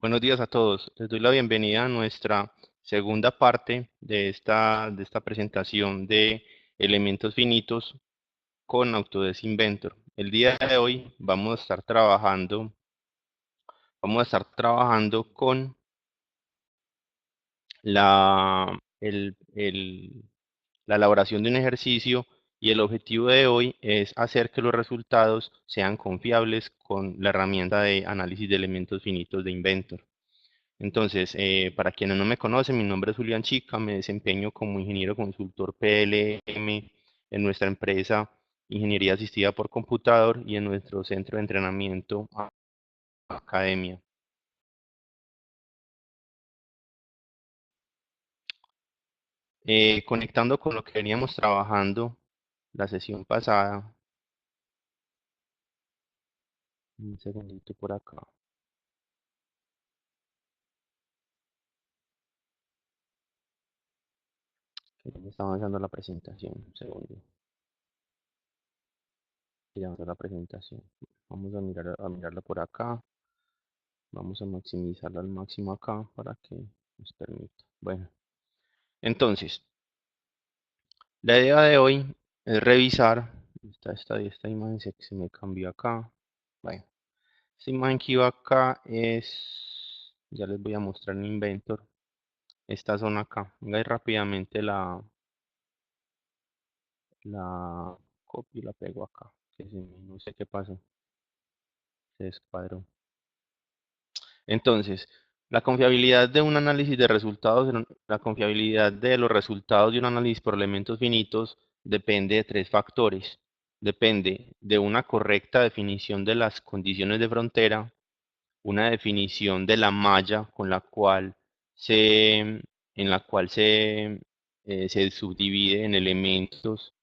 Buenos días a todos. Les doy la bienvenida a nuestra segunda parte de esta presentación de elementos finitos con Autodesk Inventor. El día de hoy vamos a estar trabajando con la, el- el- la elaboración de un ejercicio y el objetivo de hoy es hacer que los resultados sean confiables con la herramienta de análisis de elementos finitos de Inventor. Entonces, para quienes no me conocen, mi nombre es Julián Chica, me desempeño como ingeniero consultor PLM en nuestra empresa Ingeniería Asistida por Computador y en nuestro centro de entrenamiento Academia. Conectando con lo que veníamos trabajando la sesión pasada, un segundito por acá, que ya me está avanzando la presentación, un segundo, que ya avanzó la presentación. Vamos a mirarla por acá, vamos a maximizarla al máximo acá para que nos permita. Bueno. Entonces, la idea de hoy es revisar, esta imagen se me cambió acá. Bueno, esta imagen que iba acá ya les voy a mostrar en Inventor, esta zona acá. Venga y rápidamente la copio y la pego acá. No sé qué pasó, se descuadró. Entonces, la confiabilidad de un análisis de resultados, la confiabilidad de los resultados de un análisis por elementos finitos depende de tres factores. Depende de una correcta definición de las condiciones de frontera, una definición de la malla en la cual se subdivide en elementos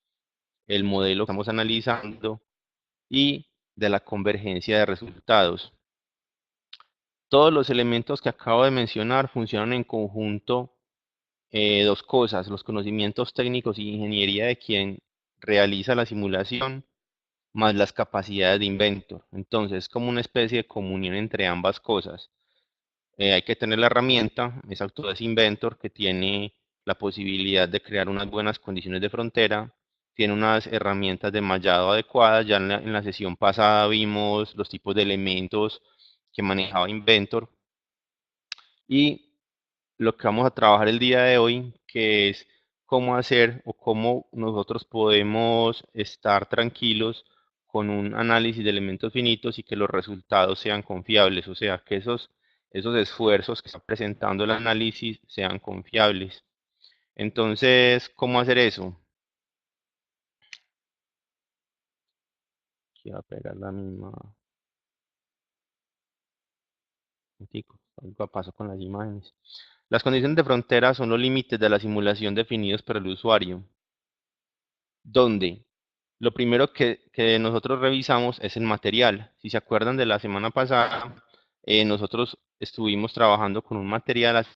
el modelo que estamos analizando y de la convergencia de resultados. Todos los elementos que acabo de mencionar funcionan en conjunto, dos cosas, los conocimientos técnicos y ingeniería de quien realiza la simulación, más las capacidades de Inventor. Entonces, es como una especie de comunión entre ambas cosas. Hay que tener la herramienta, es Autodesk Inventor, que tiene la posibilidad de crear unas buenas condiciones de frontera, tiene unas herramientas de mallado adecuadas. Ya en la sesión pasada vimos los tipos de elementos que manejaba Inventor. Y lo que vamos a trabajar el día de hoy, que es cómo hacer o cómo nosotros podemos estar tranquilos con un análisis de elementos finitos y que los resultados sean confiables, o sea, que esos esfuerzos que está presentando el análisis sean confiables. Entonces, ¿cómo hacer eso? Aquí voy a pegar la misma, algo pasó con las imágenes. Las condiciones de frontera son los límites de la simulación definidos por el usuario, donde lo primero que nosotros revisamos es el material. Si se acuerdan de la semana pasada, nosotros estuvimos trabajando con un material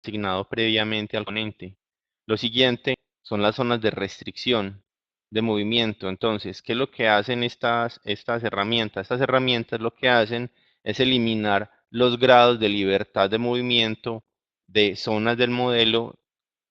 asignado previamente al componente. Lo siguiente son las zonas de restricción de movimiento. Entonces, ¿qué es lo que hacen estas herramientas? Estas herramientas lo que hacen es eliminar los grados de libertad de movimiento de zonas del modelo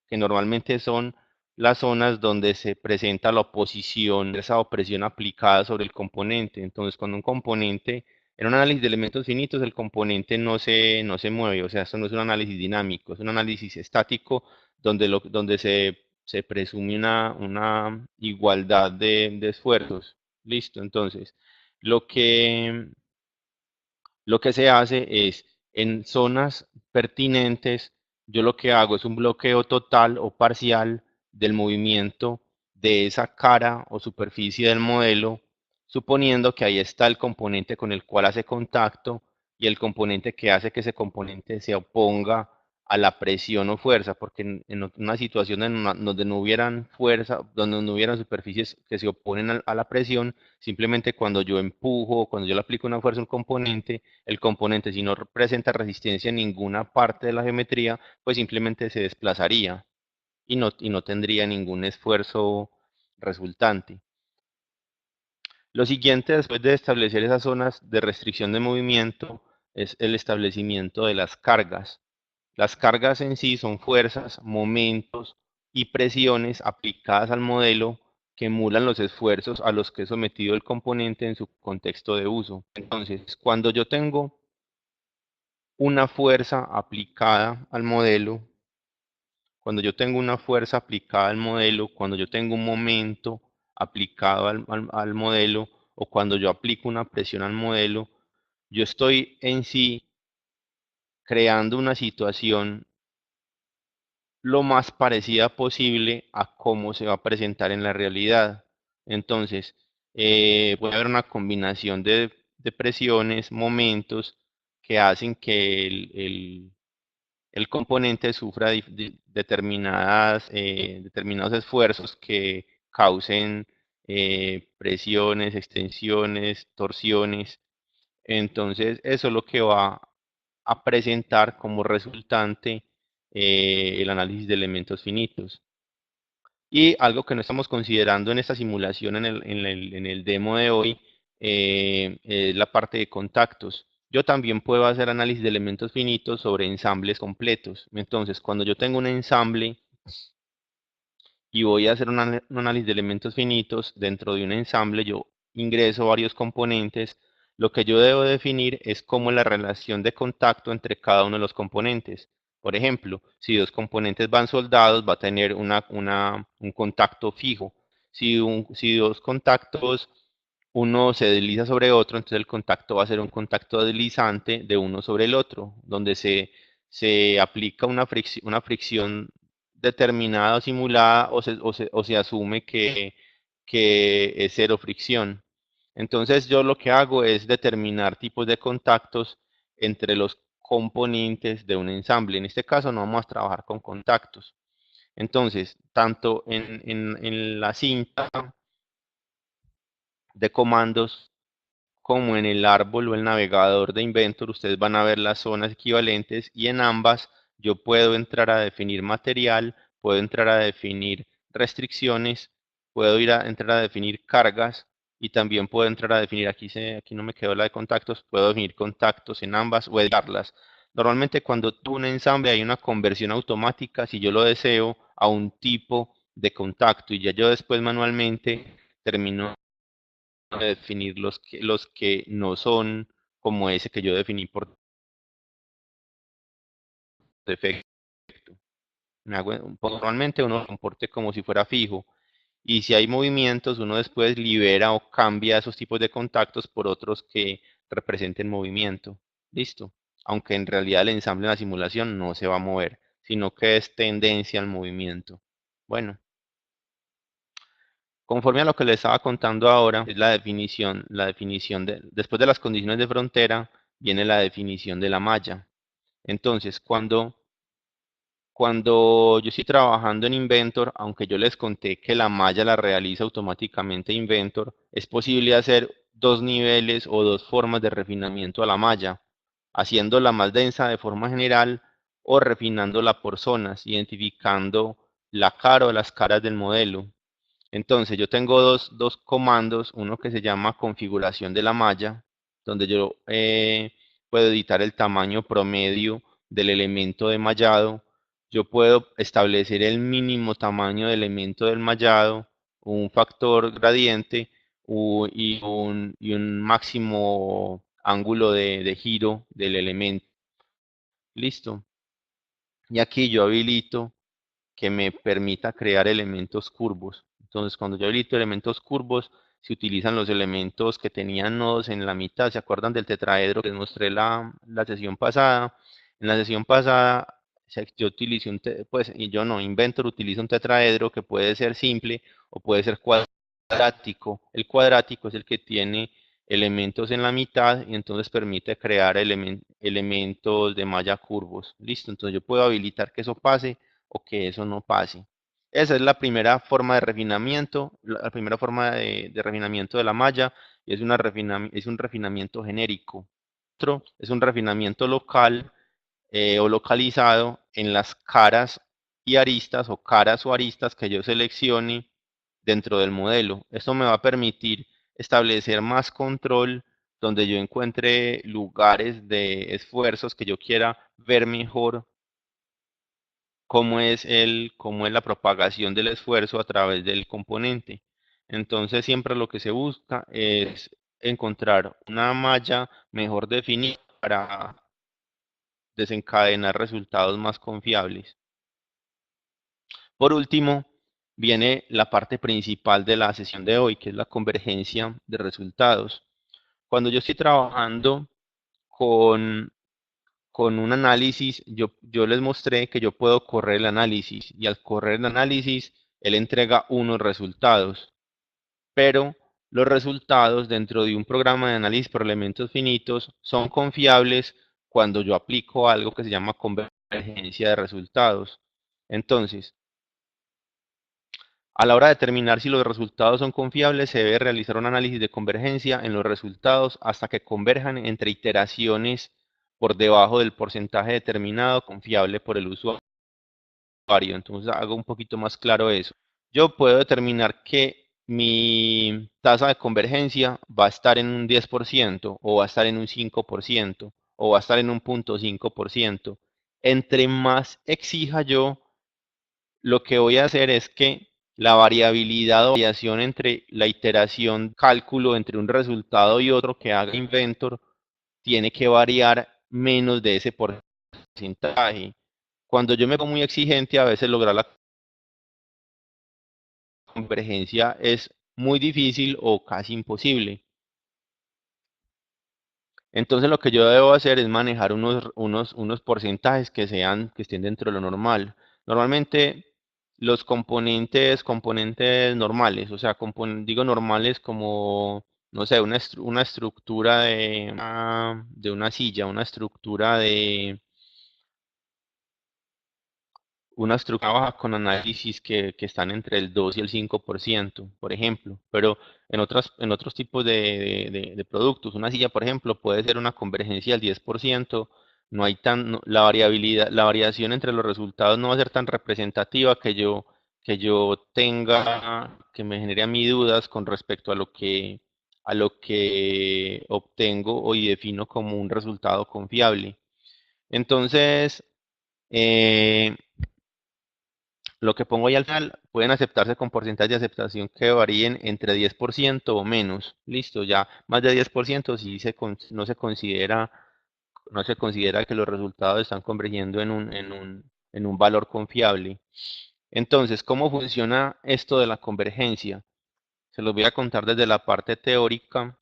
que normalmente son las zonas donde se presenta la oposición, esa opresión aplicada sobre el componente. Entonces, cuando un componente, en un análisis de elementos finitos, el componente no se mueve, o sea, esto no es un análisis dinámico, es un análisis estático donde se presume una igualdad de esfuerzos. Listo, entonces, lo que lo que se hace es, en zonas pertinentes, yo lo que hago es un bloqueo total o parcial del movimiento de esa cara o superficie del modelo, suponiendo que ahí está el componente con el cual hace contacto y el componente que hace que ese componente se oponga a la presión o fuerza, porque en una situación donde no hubieran fuerza, donde no hubieran superficies que se oponen a la presión, simplemente cuando yo empujo, cuando yo le aplico una fuerza a un componente, el componente, si no presenta resistencia en ninguna parte de la geometría, pues simplemente se desplazaría y no tendría ningún esfuerzo resultante. Lo siguiente, después de establecer esas zonas de restricción de movimiento, es el establecimiento de las cargas. Las cargas en sí son fuerzas, momentos y presiones aplicadas al modelo que emulan los esfuerzos a los que es sometido el componente en su contexto de uso. Entonces, cuando yo tengo una fuerza aplicada al modelo, cuando yo tengo una fuerza aplicada al modelo, cuando yo tengo un momento aplicado al modelo o cuando yo aplico una presión al modelo, yo estoy en sí creando una situación lo más parecida posible a cómo se va a presentar en la realidad. Entonces, puede haber una combinación de presiones, momentos que hacen que el componente sufra determinados esfuerzos que causen presiones, extensiones, torsiones. Entonces, eso es lo que va a presentar como resultante el análisis de elementos finitos. Y algo que no estamos considerando en esta simulación, en el demo de hoy, es la parte de contactos. Yo también puedo hacer análisis de elementos finitos sobre ensambles completos. Entonces, cuando yo tengo un ensamble y voy a hacer un análisis de elementos finitos dentro de un ensamble, yo ingreso varios componentes. Lo que yo debo definir es cómo es la relación de contacto entre cada uno de los componentes. Por ejemplo, si dos componentes van soldados, va a tener un contacto fijo. Si dos contactos, uno se desliza sobre otro, entonces el contacto va a ser un contacto deslizante de uno sobre el otro, donde se aplica una fricción determinada o simulada o se asume que es cero fricción. Entonces yo lo que hago es determinar tipos de contactos entre los componentes de un ensamble. En este caso no vamos a trabajar con contactos. Entonces, tanto en la cinta de comandos como en el árbol o el navegador de Inventor, ustedes van a ver las zonas equivalentes y en ambas yo puedo entrar a definir material, puedo entrar a definir restricciones, puedo entrar a definir cargas y también puedo entrar a definir, aquí no me quedó la de contactos, puedo definir contactos en ambas o editarlas. Normalmente cuando tú un ensamble hay una conversión automática, si yo lo deseo, a un tipo de contacto y ya yo después manualmente termino de definir los que no son como ese que yo definí por defecto. Normalmente uno lo comporte como si fuera fijo y si hay movimientos uno después libera o cambia esos tipos de contactos por otros que representen movimiento. Listo. Aunque en realidad el ensamble en la simulación no se va a mover, sino que es tendencia al movimiento. Bueno, conforme a lo que les estaba contando ahora, es después de las condiciones de frontera, viene la definición de la malla. Entonces, cuando yo estoy trabajando en Inventor, aunque yo les conté que la malla la realiza automáticamente Inventor, es posible hacer dos niveles o dos formas de refinamiento a la malla, haciéndola más densa de forma general o refinándola por zonas, identificando la cara o las caras del modelo. Entonces yo tengo dos comandos, uno que se llama configuración de la malla, donde yo puedo editar el tamaño promedio del elemento de mallado. Yo puedo establecer el mínimo tamaño del elemento del mallado, un factor gradiente y un máximo ángulo de giro del elemento. Listo. Y aquí yo habilito que me permita crear elementos curvos. Entonces, cuando yo habilito elementos curvos, se utilizan los elementos que tenían nodos en la mitad. ¿Se acuerdan del tetraedro que les mostré la sesión pasada? En la sesión pasada, yo utilicé pues, y yo no, Inventor utiliza un tetraedro que puede ser simple o puede ser cuadrático. El cuadrático es el que tiene elementos en la mitad y entonces permite crear elementos de malla curvos. Listo, entonces yo puedo habilitar que eso pase o que eso no pase. Esa es la primera forma de refinamiento, la primera forma de refinamiento de la malla, y es un refinamiento genérico. Otro es un refinamiento local o localizado en las caras y aristas o caras o aristas que yo seleccione dentro del modelo. Esto me va a permitir establecer más control donde yo encuentre lugares de esfuerzos que yo quiera ver mejor cómo es la propagación del esfuerzo a través del componente. Entonces siempre lo que se busca es encontrar una malla mejor definida para desencadenar resultados más confiables. Por último, viene la parte principal de la sesión de hoy, que es la convergencia de resultados. Cuando yo estoy trabajando con, con un análisis, yo les mostré que yo puedo correr el análisis y al correr el análisis, él entrega unos resultados, pero los resultados dentro de un programa de análisis por elementos finitos son confiables cuando yo aplico algo que se llama convergencia de resultados. Entonces, a la hora de determinar si los resultados son confiables, se debe realizar un análisis de convergencia en los resultados hasta que converjan entre iteraciones por debajo del porcentaje determinado confiable por el usuario. Entonces hago un poquito más claro eso. Yo puedo determinar que mi tasa de convergencia va a estar en un 10% o va a estar en un 5% o va a estar en un 0.5%. Entre más exija yo, lo que voy a hacer es que la variabilidad o variación entre la iteración cálculo entre un resultado y otro que haga Inventor tiene que variar menos de ese porcentaje. Cuando yo me pongo muy exigente, a veces lograr la convergencia es muy difícil o casi imposible. Entonces lo que yo debo hacer es manejar unos porcentajes que estén dentro de lo normal. Normalmente los componentes normales, o sea, digo normales como, no sé, una estructura de una silla, una estructura baja con análisis que están entre el 2 y el 5%, por ejemplo, pero en otros tipos de productos, una silla, por ejemplo, puede ser una convergencia del 10%, no hay la variabilidad, la variación entre los resultados no va a ser tan representativa que yo tenga, que me genere a mí dudas con respecto a lo que obtengo o y defino como un resultado confiable. Entonces, eh, lo que pongo ahí al final pueden aceptarse con porcentajes de aceptación que varíen entre 10% o menos. Listo, ya más de 10% si no se considera que los resultados están convergiendo en un valor confiable. Entonces, ¿cómo funciona esto de la convergencia? Se los voy a contar desde la parte teórica.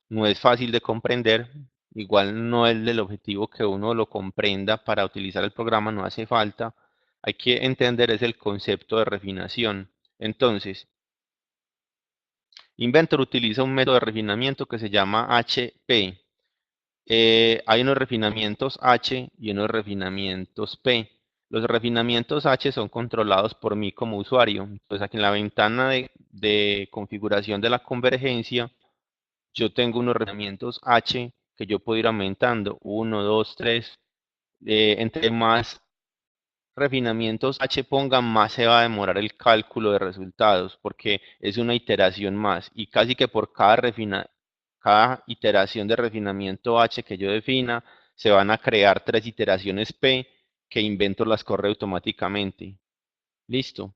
No es fácil de comprender, igual no es del objetivo que uno lo comprenda para utilizar el programa, no hace falta. Hay que entender es el concepto de refinación. Entonces, Inventor utiliza un método de refinamiento que se llama HP. Hay unos refinamientos H y unos refinamientos P. Los refinamientos H son controlados por mí como usuario. Entonces aquí en la ventana de configuración de la convergencia, yo tengo unos refinamientos H que yo puedo ir aumentando, uno, 2, 3. Entre más refinamientos H pongan, más se va a demorar el cálculo de resultados, porque es una iteración más. Y casi que por cada iteración de refinamiento H que yo defina, se van a crear 3 iteraciones P que Inventor las corre automáticamente. Listo.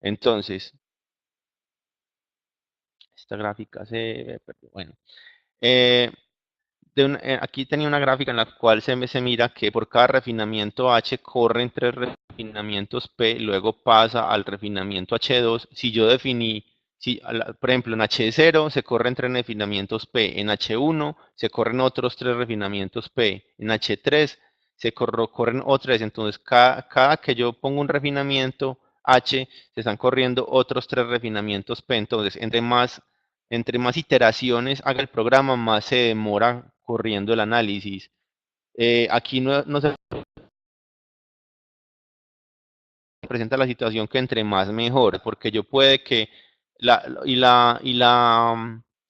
Entonces, esta gráfica se ve, bueno. Eh, aquí tenía una gráfica en la cual se mira que por cada refinamiento H corren 3 refinamientos P, luego pasa al refinamiento H2. Si yo definí, si, por ejemplo, en H0 se corren 3 refinamientos P, en H1 se corren otros 3 refinamientos P, en H3 corren otros, entonces cada que yo pongo un refinamiento H, se están corriendo otros 3 refinamientos P, entonces entre más iteraciones haga el programa, más se demora corriendo el análisis. Aquí no se presenta la situación que entre más mejor, porque yo puede que la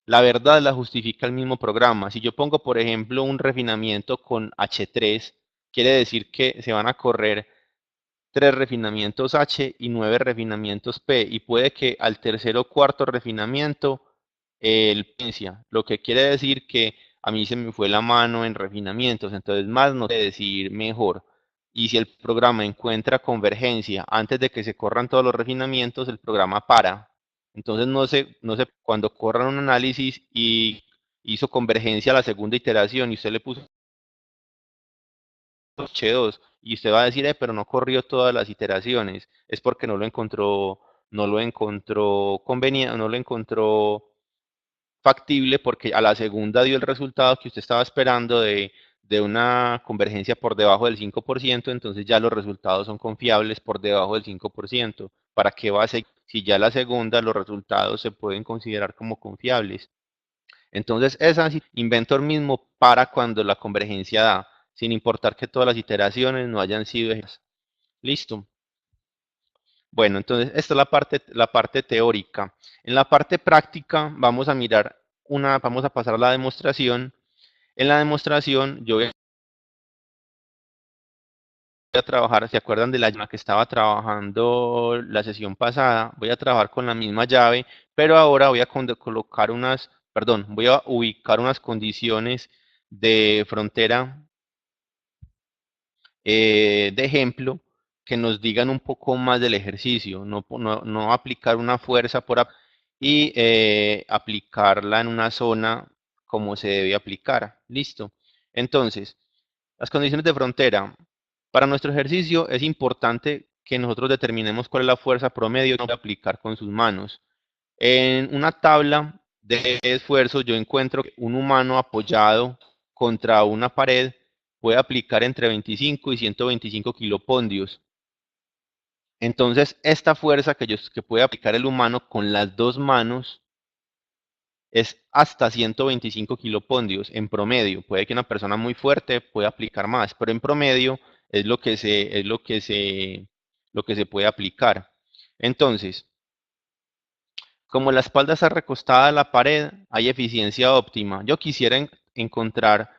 verdad la justifica el mismo programa. Si yo pongo, por ejemplo, un refinamiento con H3, quiere decir que se van a correr 3 refinamientos H y 9 refinamientos P, y puede que al tercer o cuarto refinamiento lo que quiere decir que a mí se me fue la mano en refinamientos, entonces más no quiere decir mejor. Y si el programa encuentra convergencia antes de que se corran todos los refinamientos, el programa para. Entonces cuando corran un análisis y hizo convergencia a la segunda iteración y usted le puso H2 y usted va a decir, pero no corrió todas las iteraciones, es porque no lo encontró conveniente, no lo encontró factible porque a la segunda dio el resultado que usted estaba esperando de una convergencia por debajo del 5%, entonces ya los resultados son confiables por debajo del 5%. ¿Para qué va a ser si ya la segunda los resultados se pueden considerar como confiables? Entonces, esa Inventor mismo para cuando la convergencia da, sin importar que todas las iteraciones no hayan sido ejecutadas. Listo. Bueno, entonces esta es la parte teórica. En la parte práctica vamos a mirar vamos a pasar a la demostración. En la demostración yo voy a trabajar, ¿se acuerdan de la llave que estaba trabajando la sesión pasada? Voy a trabajar con la misma llave, pero ahora voy a colocar voy a ubicar unas condiciones de frontera de ejemplo que nos digan un poco más del ejercicio, no aplicar una fuerza y aplicarla en una zona como se debe aplicar. Listo. Entonces, las condiciones de frontera. Para nuestro ejercicio es importante que nosotros determinemos cuál es la fuerza promedio que vamos a aplicar con sus manos. En una tabla de esfuerzo yo encuentro que un humano apoyado contra una pared puede aplicar entre 25 y 125 kilopondios. Entonces, esta fuerza que puede aplicar el humano con las dos manos es hasta 125 kilopondios en promedio. Puede que una persona muy fuerte pueda aplicar más, pero en promedio lo que se puede aplicar. Entonces, como la espalda está recostada a la pared, hay eficiencia óptima. Yo quisiera encontrar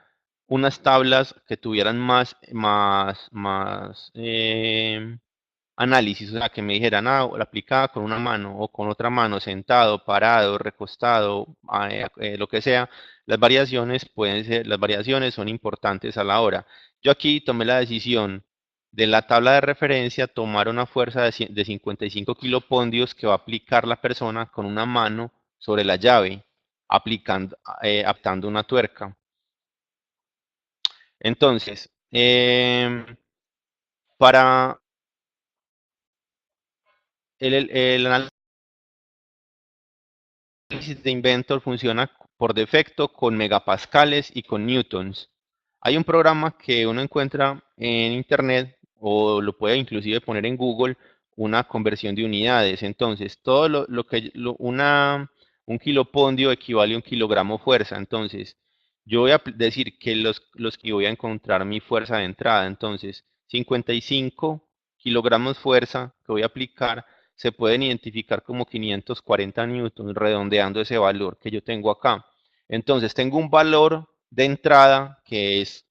unas tablas que tuvieran más análisis, o sea, que me dijeran, la aplicaba con una mano o con otra mano, sentado, parado, recostado, lo que sea. Las variaciones son importantes a la hora. Yo aquí tomé la decisión de la tabla de referencia tomar una fuerza de 55 kilopondios que va a aplicar la persona con una mano sobre la llave, aptando una tuerca. Entonces, para el análisis de Inventor funciona por defecto con megapascales y con newtons. Hay un programa que uno encuentra en internet o lo puede inclusive poner en Google, una conversión de unidades. Entonces, todo un kilopondio equivale a un kilogramo fuerza. Entonces, yo voy a decir que los que voy a encontrar mi fuerza de entrada. Entonces, 55 kilogramos fuerza que voy a aplicar se pueden identificar como 540 newtons, redondeando ese valor que yo tengo acá. Entonces, tengo un valor de entrada que es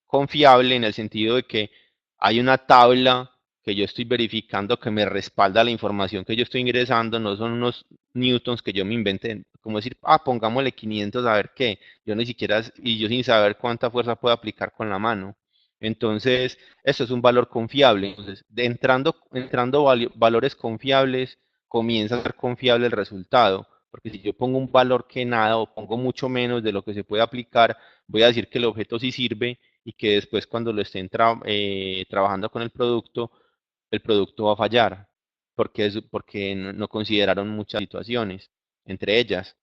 confiable en el sentido de que hay una tabla que yo estoy verificando que me respalda la información que yo estoy ingresando, no son unos newtons que yo me inventé, como decir, pongámosle 500 a ver qué, yo ni siquiera, y yo sin saber cuánta fuerza puedo aplicar con la mano. Entonces, esto es un valor confiable. Entonces, entrando valores confiables, comienza a ser confiable el resultado. Porque si yo pongo un valor que nada o pongo mucho menos de lo que se puede aplicar, voy a decir que el objeto sí sirve y que después cuando lo estén trabajando con el producto va a fallar. Porque no consideraron muchas situaciones, entre ellas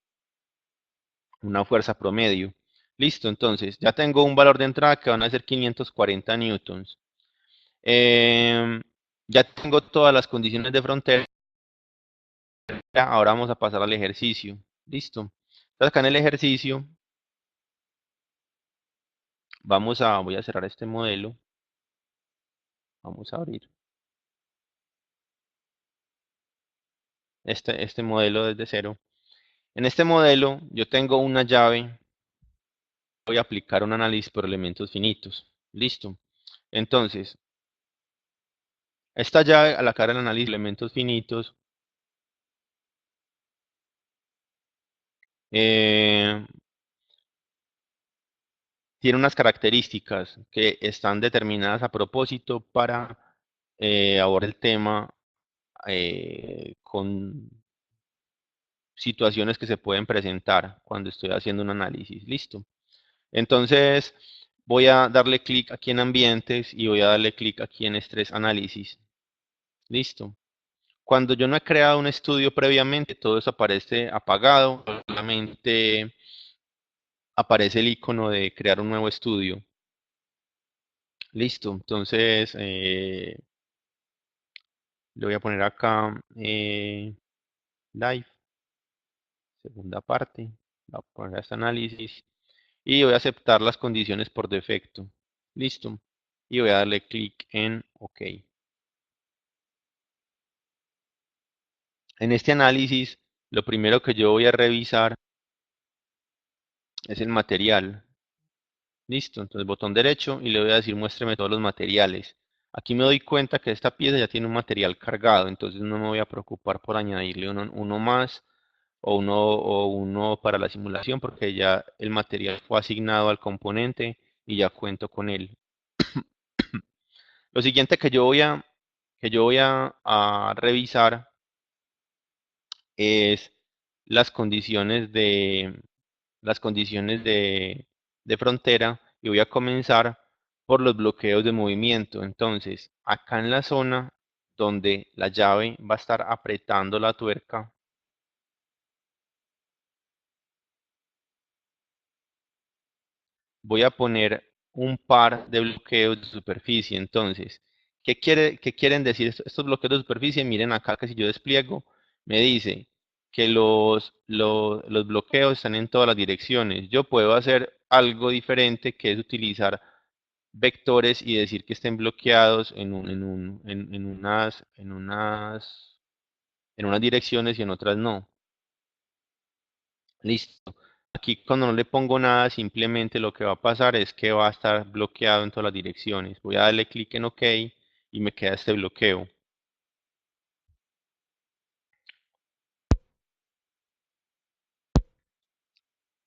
una fuerza promedio. Listo, entonces ya tengo un valor de entrada que van a ser 540 newtons. Em, ya tengo todas las condiciones de frontera. Ahora vamos a pasar al ejercicio. Listo. Entonces acá en el ejercicio voy a cerrar este modelo. Vamos a abrir este modelo desde cero. En este modelo yo tengo una llave. Voy a aplicar un análisis por elementos finitos. Listo. Entonces, esta llave a la cara del análisis de elementos finitos eh, tiene unas características que están determinadas a propósito para abordar el tema con situaciones que se pueden presentar cuando estoy haciendo un análisis. Listo. Entonces, voy a darle clic aquí en ambientes y voy a darle clic aquí en estrés análisis. Listo. Cuando yo no he creado un estudio previamente, todo eso aparece apagado, solamente aparece el icono de crear un nuevo estudio. Listo. Entonces, le voy a poner acá live, segunda parte. Voy a poner este análisis y voy a aceptar las condiciones por defecto. Listo. Y voy a darle clic en OK. En este análisis, lo primero que yo voy a revisar es el material. Listo. Entonces, botón derecho y le voy a decir muéstreme todos los materiales. Aquí me doy cuenta que esta pieza ya tiene un material cargado, entonces no me voy a preocupar por añadirle uno más o uno para la simulación porque ya el material fue asignado al componente y ya cuento con él. Lo siguiente que yo voy a revisar es las condiciones de frontera y voy a comenzar por los bloqueos de movimiento. Entonces, acá en la zona donde la llave va a estar apretando la tuerca, voy a poner un par de bloqueos de superficie. Entonces, ¿qué quieren decir estos bloqueos de superficie? Miren acá que si yo despliego, me dice que los bloqueos están en todas las direcciones. Yo puedo hacer algo diferente, que es utilizar vectores y decir que estén bloqueados en unas direcciones y en otras no. Listo. Aquí cuando no le pongo nada, simplemente lo que va a pasar es que va a estar bloqueado en todas las direcciones. Voy a darle clic en OK y me queda este bloqueo.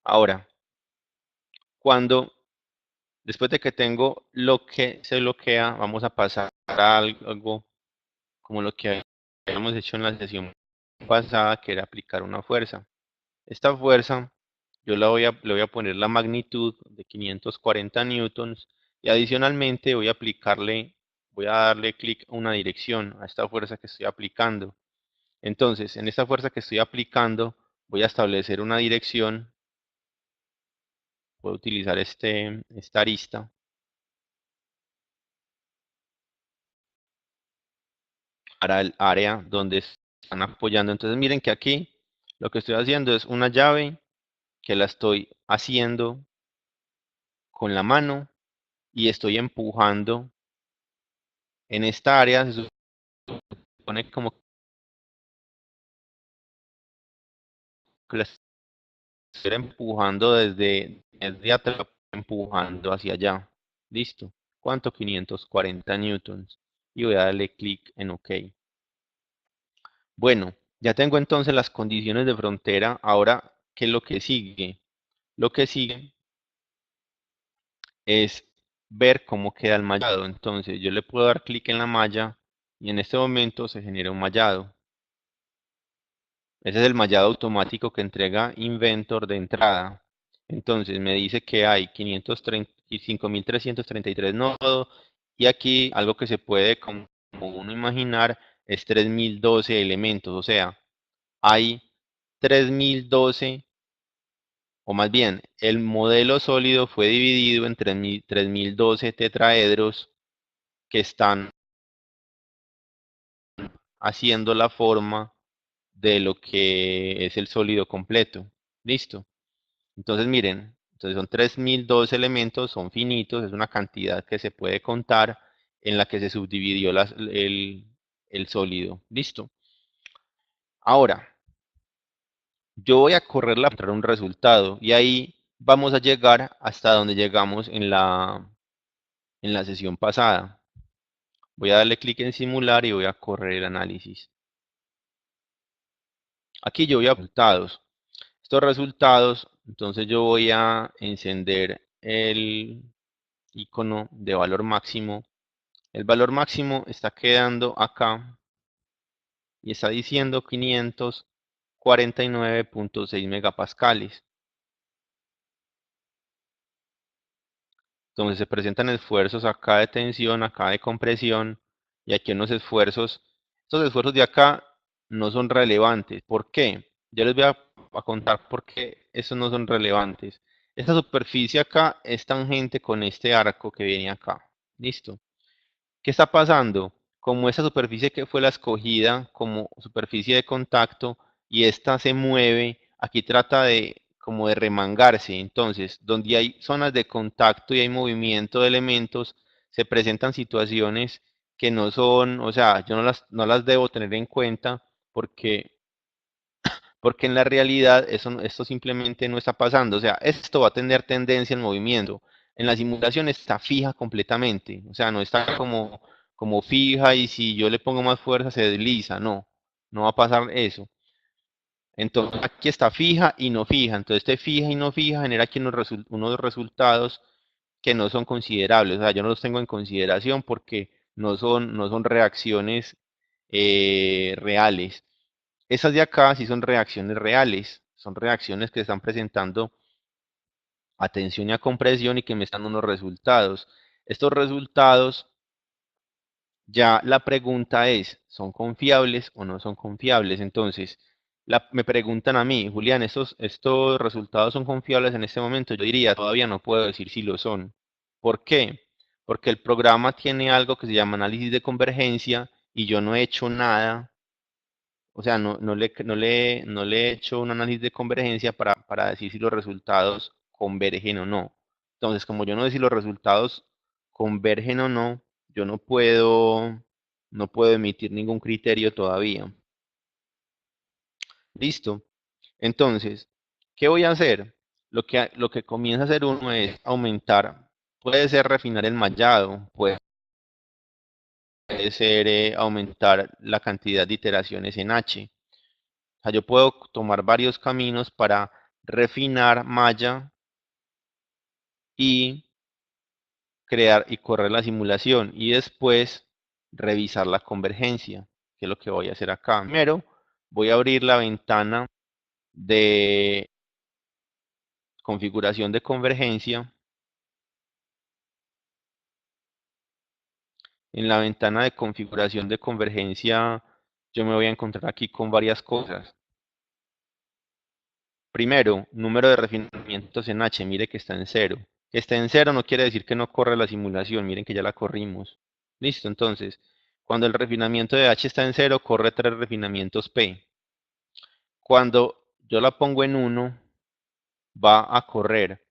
Ahora, cuando después de que tengo lo que se bloquea, vamos a pasar a algo como lo que habíamos hecho en la sesión pasada, que era aplicar una fuerza. Esta fuerza yo le voy a poner la magnitud de 540 newtons y adicionalmente voy a darle clic a una dirección a esta fuerza que estoy aplicando. Entonces, en esta fuerza que estoy aplicando, voy a establecer una dirección. Puedo utilizar esta arista para el área donde están apoyando. Entonces, miren que aquí lo que estoy haciendo es una llave que la estoy haciendo con la mano y estoy empujando en esta área. Se supone como que la estoy empujando desde atrás, empujando hacia allá. Listo. ¿Cuánto? 540 newtons. Y voy a darle clic en OK. Bueno, ya tengo entonces las condiciones de frontera. Ahora, ¿qué es lo que sigue? Lo que sigue es ver cómo queda el mallado. Entonces, yo le puedo dar clic en la malla y en este momento se genera un mallado. Ese es el mallado automático que entrega Inventor de entrada. Entonces me dice que hay 5.333 nodos y aquí algo que se puede, como uno imaginar, es 3.012 elementos. O sea, hay 3.012, o más bien, el modelo sólido fue dividido en 3.012 tetraedros que están haciendo la forma de lo que es el sólido completo. Listo. Entonces, miren, entonces son 3.002 elementos, son finitos, es una cantidad que se puede contar en la que se subdividió el sólido. Listo. Ahora, yo voy a correr la para un resultado y ahí vamos a llegar hasta donde llegamos en la sesión pasada. Voy a darle clic en simular y voy a correr el análisis. Aquí yo voy a resultados. estos resultados, entonces yo voy a encender el icono de valor máximo. El valor máximo está quedando acá y está diciendo 549.6 megapascales. Entonces se presentan esfuerzos acá de tensión, acá de compresión y aquí unos esfuerzos. Estos esfuerzos de acá no son relevantes. ¿Por qué? Yo les voy a contar por qué estos no son relevantes. Esta superficie acá es tangente con este arco que viene acá. ¿Listo? ¿Qué está pasando? Como esa superficie que fue la escogida como superficie de contacto y esta se mueve, aquí trata de como de remangarse. Entonces, donde hay zonas de contacto y hay movimiento de elementos, se presentan situaciones que no son, o sea, yo no las debo tener en cuenta porque porque en la realidad esto simplemente no está pasando. O sea, esto va a tener tendencia en movimiento. En la simulación está fija completamente. O sea, no está como fija y si yo le pongo más fuerza se desliza. No, no va a pasar eso. Entonces aquí está fija y no fija. Entonces este fija y no fija genera aquí unos resultados que no son considerables. O sea, yo no los tengo en consideración porque no son reacciones reales. Esas de acá sí son reacciones reales, son reacciones que están presentando a tensión y a compresión y que me están dando unos resultados. Estos resultados, ya la pregunta es, ¿son confiables o no son confiables? Entonces, me preguntan a mí, Julián, ¿estos resultados son confiables en este momento? Yo diría, todavía no puedo decir si lo son. ¿Por qué? Porque el programa tiene algo que se llama análisis de convergencia y yo no he hecho nada. O sea, no le he hecho un análisis de convergencia para decir si los resultados convergen o no. Entonces, como yo no sé si los resultados convergen o no, yo no puedo emitir ningún criterio todavía. Listo. Entonces, ¿qué voy a hacer? Lo que comienza a hacer uno es aumentar, puede ser refinar el mallado, puede ser aumentar la cantidad de iteraciones en H. O sea, yo puedo tomar varios caminos para refinar malla y crear y correr la simulación y después revisar la convergencia, que es lo que voy a hacer acá. Primero voy a abrir la ventana de configuración de convergencia. En la ventana de configuración de convergencia yo me voy a encontrar aquí con varias cosas. Primero, número de refinamientos en H, mire que está en cero. Que esté en cero no quiere decir que no corre la simulación, miren que ya la corrimos. Listo, entonces, cuando el refinamiento de H está en cero, corre 3 refinamientos P. Cuando yo la pongo en uno, va a correr,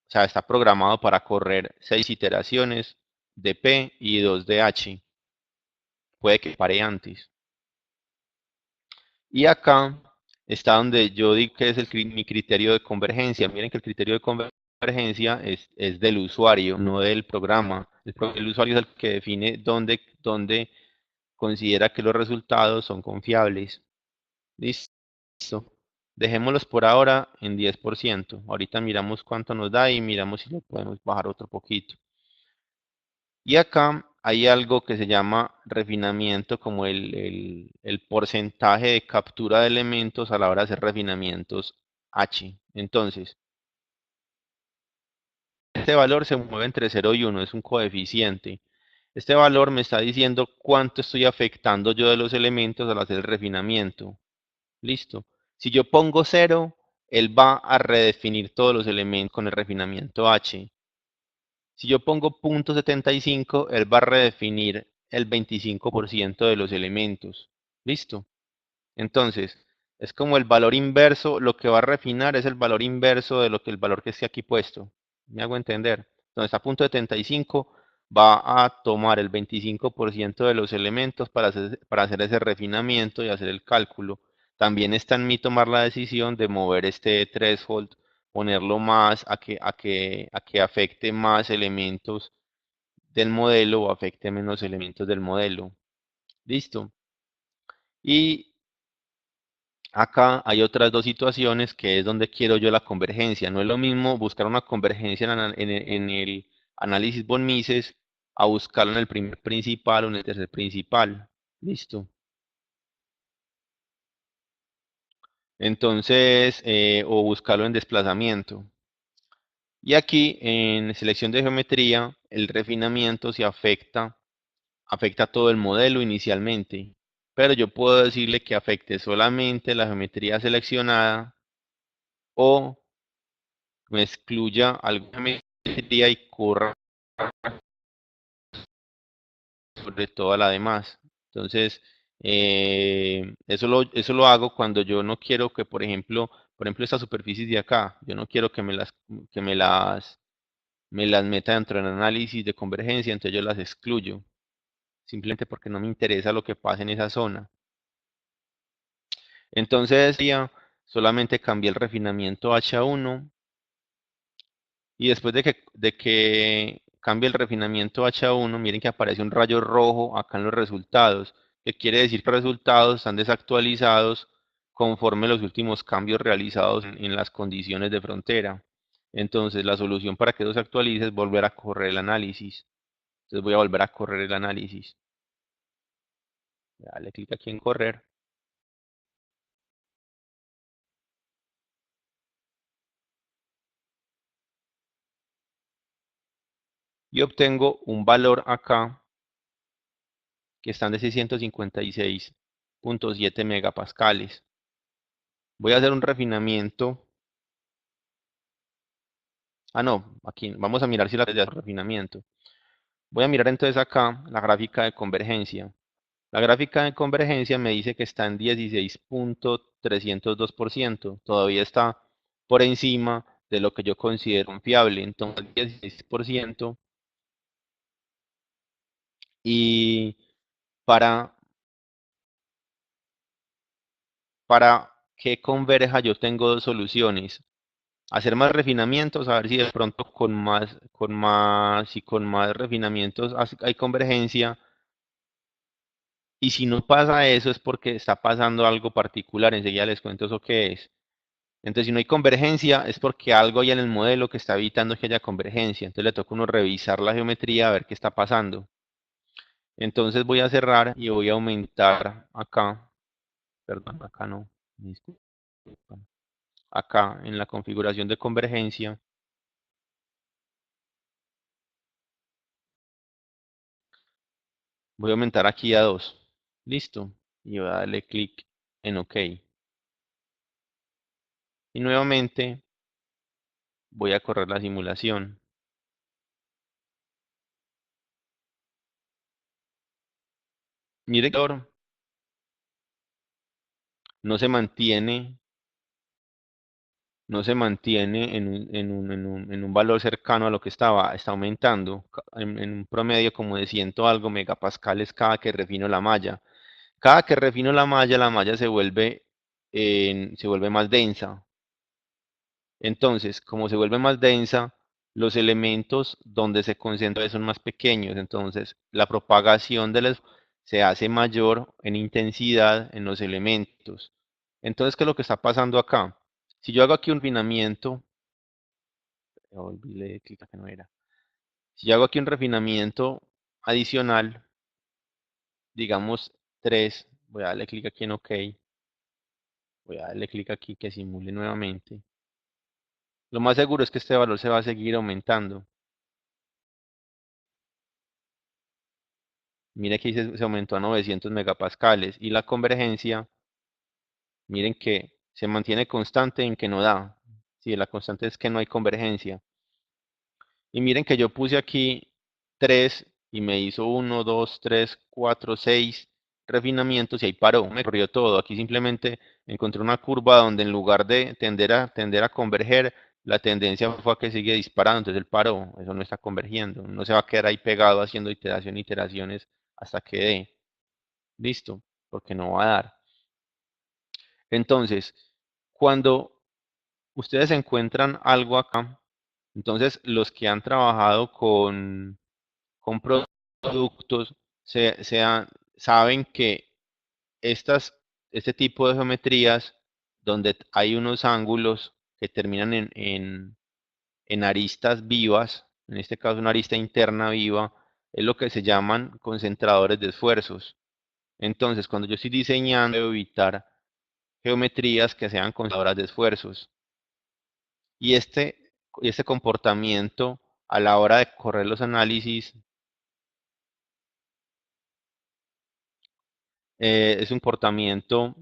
o sea, está programado para correr 6 iteraciones de P y 2 de H. Puede que pare antes. Y acá está donde yo digo que es mi criterio de convergencia. Miren que el criterio de convergencia es del usuario, no del programa. El usuario es el que define dónde considera que los resultados son confiables. Listo. Dejémoslos por ahora en 10%. Ahorita miramos cuánto nos da y miramos si lo podemos bajar otro poquito. Y acá hay algo que se llama refinamiento, como el porcentaje de captura de elementos a la hora de hacer refinamientos H. Entonces, este valor se mueve entre 0 y 1, es un coeficiente. Este valor me está diciendo cuánto estoy afectando yo de los elementos al hacer el refinamiento. Listo. Si yo pongo 0, él va a redefinir todos los elementos con el refinamiento H. Si yo pongo .75, él va a redefinir el 25% de los elementos. ¿Listo? Entonces, es como el valor inverso, lo que va a refinar es el valor inverso de lo que el valor que esté aquí puesto. ¿Me hago entender? Entonces, a .75 va a tomar el 25% de los elementos para hacer ese refinamiento y hacer el cálculo. También está en mí tomar la decisión de mover este threshold, ponerlo más a que afecte más elementos del modelo o afecte menos elementos del modelo. ¿Listo? Y Acá hay otras dos situaciones que es donde quiero yo la convergencia. No es lo mismo buscar una convergencia en el análisis von Mises a buscarlo en el primer principal o en el tercer principal. Listo. Entonces, o buscarlo en desplazamiento. Y aquí en selección de geometría, el refinamiento se afecta todo el modelo inicialmente. Pero yo puedo decirle que afecte solamente la geometría seleccionada o me excluya alguna geometría y corra sobre toda la demás. Entonces, eso lo hago cuando yo no quiero que, por ejemplo, estas superficies de acá, yo no quiero que me las meta dentro del análisis de convergencia, entonces yo las excluyo, simplemente porque no me interesa lo que pase en esa zona. Entonces, ya solamente cambié el refinamiento H1 y después de que cambie el refinamiento H1, miren que aparece un rayo rojo acá en los resultados, que quiere decir que los resultados están desactualizados conforme los últimos cambios realizados en las condiciones de frontera. Entonces, la solución para que eso se actualice es volver a correr el análisis. Entonces voy a volver a correr el análisis. Dale clic aquí en correr y obtengo un valor acá que están de 656.7 megapascales. Voy a hacer un refinamiento. Ah, no, aquí vamos a mirar si la de refinamiento. Voy a mirar entonces acá la gráfica de convergencia. La gráfica de convergencia me dice que está en 16.302%. Todavía está por encima de lo que yo considero confiable. Entonces, 16%. Y para, para que converja, yo tengo dos soluciones. Hacer más refinamientos, a ver si de pronto con más refinamientos hay convergencia. Y si no pasa eso es porque está pasando algo particular. Enseguida les cuento eso qué es. Entonces, si no hay convergencia, es porque algo hay en el modelo que está evitando que haya convergencia. Entonces, le toca a uno revisar la geometría a ver qué está pasando. Entonces, voy a cerrar y voy a aumentar acá. Perdón, acá no. Disculpa. Acá en la configuración de convergencia. Voy a aumentar aquí a 2. Listo. Y voy a darle clic en OK. Y nuevamente voy a correr la simulación. Mire que no se mantiene no se mantiene en un valor cercano a lo que estaba, está aumentando en un promedio como de 100 algo megapascales cada que refino la malla. Cada que refino la malla se vuelve más densa. Entonces, como se vuelve más densa, los elementos donde se concentra son más pequeños. Entonces, la propagación se hace mayor en intensidad en los elementos. Entonces, ¿qué es lo que está pasando acá? Si yo hago aquí un refinamiento, olvidé clicar que no era. Si yo hago aquí un refinamiento adicional, digamos 3, voy a darle clic aquí en OK, voy a darle clic aquí que simule nuevamente. Lo más seguro es que este valor se va a seguir aumentando. Mire que se aumentó a 900 megapascales y la convergencia, miren que se mantiene constante en que no da. Sí, la constante es que no hay convergencia. Y miren que yo puse aquí 3 y me hizo 1, 2, 3, 4, 6 refinamientos y ahí paró, me corrió todo. Aquí simplemente encontré una curva donde en lugar de tender a converger, la tendencia fue a que sigue disparando, entonces él paró, eso no está convergiendo, no se va a quedar ahí pegado haciendo iteraciones hasta que dé. Listo, porque no va a dar. Entonces, cuando ustedes encuentran algo acá, entonces los que han trabajado con productos saben que este tipo de geometrías donde hay unos ángulos que terminan en aristas vivas, en este caso una arista interna viva, es lo que se llaman concentradores de esfuerzos. Entonces, cuando yo estoy diseñando, debo evitar geometrías que sean concentradoras de esfuerzos. Y este comportamiento a la hora de correr los análisis es un comportamiento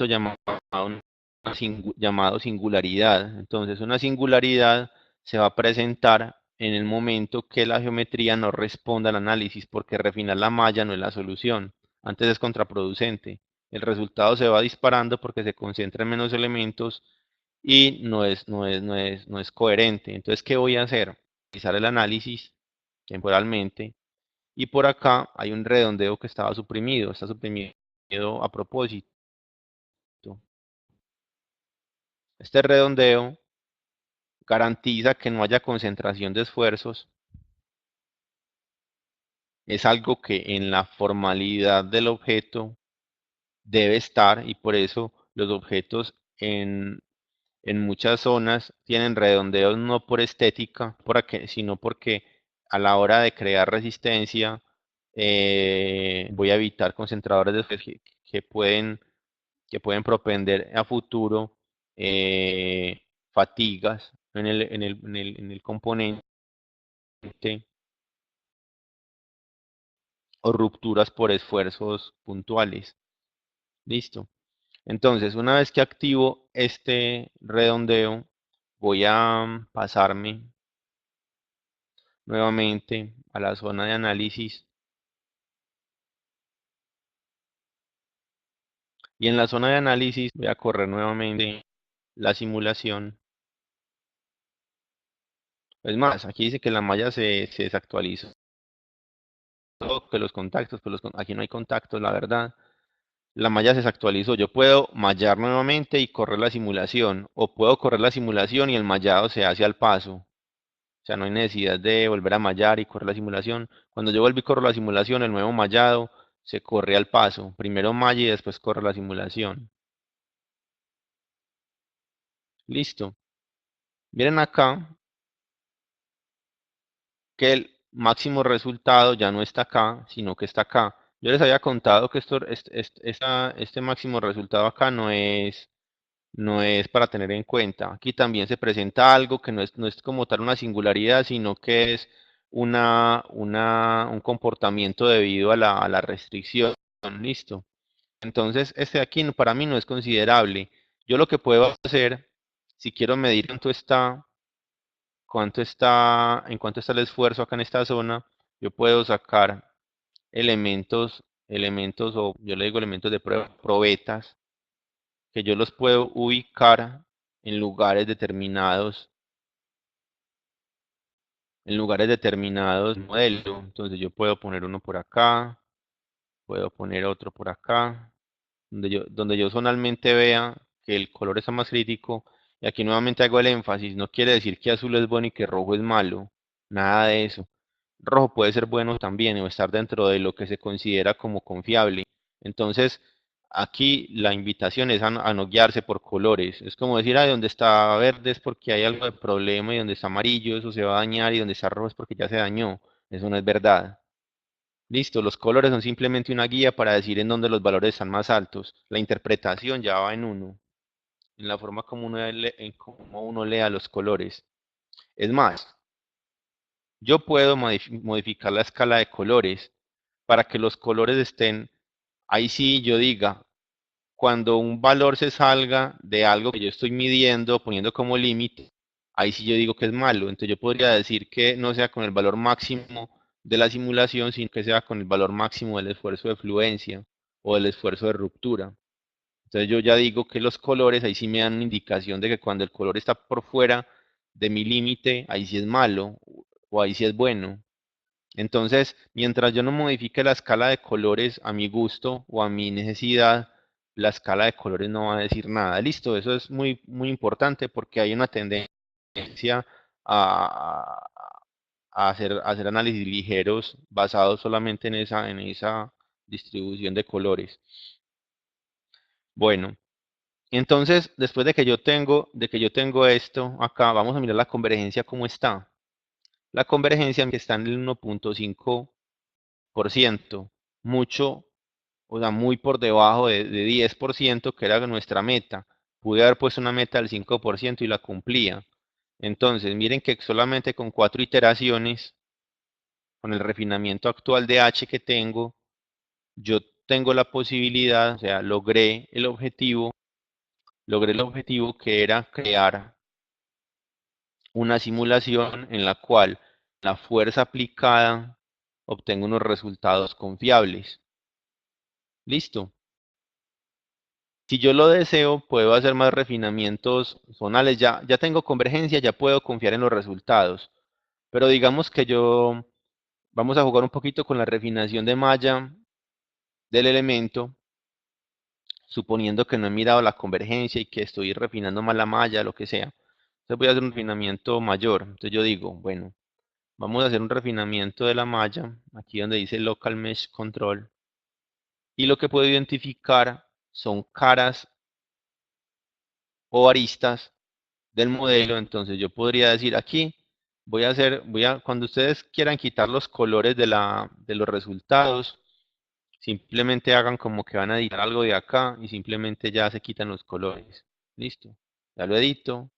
llamado singularidad. Entonces, una singularidad se va a presentar en el momento que la geometría no responda al análisis, porque refinar la malla no es la solución. Antes es contraproducente. El resultado se va disparando porque se concentra en menos elementos y no es coherente. Entonces, ¿qué voy a hacer? Realizar el análisis temporalmente. Y por acá hay un redondeo que estaba suprimido. Está suprimido a propósito. Este redondeo garantiza que no haya concentración de esfuerzos. Es algo que en la formalidad del objeto debe estar y por eso los objetos en muchas zonas tienen redondeos no por estética, sino porque a la hora de crear resistencia voy a evitar concentradores de esfuerzos que pueden, que pueden propender a futuro fatigas en el componente o rupturas por esfuerzos puntuales. Listo. Entonces, una vez que activo este redondeo, voy a pasarme nuevamente a la zona de análisis. Y en la zona de análisis voy a correr nuevamente la simulación. Es más, aquí dice que la malla se desactualizó, que los contactos, pues aquí no hay contactos, la verdad. La malla se desactualizó. Yo puedo mallar nuevamente y correr la simulación, o puedo correr la simulación y el mallado se hace al paso. O sea, no hay necesidad de volver a mallar y correr la simulación. Cuando yo volví y corro la simulación, el nuevo mallado se corre al paso. Primero malla y después corre la simulación. Listo. Miren acá que el máximo resultado ya no está acá, sino que está acá. Yo les había contado que este máximo resultado acá no es para tener en cuenta. Aquí también se presenta algo que no es como tal una singularidad, sino que es un comportamiento debido a la restricción. Listo. Entonces, este de aquí para mí no es considerable. Yo lo que puedo hacer, si quiero medir en cuánto está el esfuerzo acá en esta zona, yo puedo sacar elementos, o yo le digo elementos de prueba, probetas, que yo los puedo ubicar en lugares determinados, del modelo. Entonces yo puedo poner uno por acá, puedo poner otro por acá, donde yo zonalmente vea que el color está más crítico. Y aquí nuevamente hago el énfasis, no quiere decir que azul es bueno y que rojo es malo, nada de eso. Rojo puede ser bueno también o estar dentro de lo que se considera como confiable. Entonces, aquí la invitación es a no guiarse por colores. Es como decir, donde está verde es porque hay algo de problema y donde está amarillo eso se va a dañar y donde está rojo es porque ya se dañó. Eso no es verdad. Listo, los colores son simplemente una guía para decir en dónde los valores están más altos. La interpretación ya va en uno, en la forma como uno lea los colores. Es más, yo puedo modificar la escala de colores para que los colores estén, ahí sí yo diga, cuando un valor se salga de algo que yo estoy midiendo, poniendo como límite, ahí sí yo digo que es malo. Entonces yo podría decir que no sea con el valor máximo de la simulación, sino que sea con el valor máximo del esfuerzo de fluencia o del esfuerzo de ruptura. Entonces yo ya digo que los colores ahí sí me dan una indicación de que cuando el color está por fuera de mi límite, ahí sí es malo o ahí sí es bueno. Entonces, mientras yo no modifique la escala de colores a mi gusto o a mi necesidad, la escala de colores no va a decir nada. Listo, eso es muy, muy importante porque hay una tendencia a, a hacer análisis ligeros basados solamente en esa distribución de colores. Bueno, entonces, después de que yo tengo esto acá, vamos a mirar la convergencia cómo está. La convergencia está en el 1.5%, mucho, o sea, muy por debajo de 10%, que era nuestra meta. Pude haber puesto una meta del 5% y la cumplía. Entonces, miren que solamente con 4 iteraciones, con el refinamiento actual de H que tengo, yo tengo la posibilidad, o sea, logré el objetivo que era crear una simulación en la cual la fuerza aplicada obtenga unos resultados confiables. Listo. Si yo lo deseo, puedo hacer más refinamientos zonales. Ya tengo convergencia, ya puedo confiar en los resultados. Pero digamos que vamos a jugar un poquito con la refinación de malla del elemento, suponiendo que no he mirado la convergencia y que estoy refinando mal la malla, lo que sea. Entonces voy a hacer un refinamiento mayor. Entonces yo digo, bueno, vamos a hacer un refinamiento de la malla, aquí donde dice Local Mesh Control. Y lo que puedo identificar son caras o aristas del modelo. Entonces yo podría decir aquí, cuando ustedes quieran quitar los colores de los resultados, simplemente hagan como que van a editar algo de acá y simplemente ya se quitan los colores. Listo. Ya lo edito.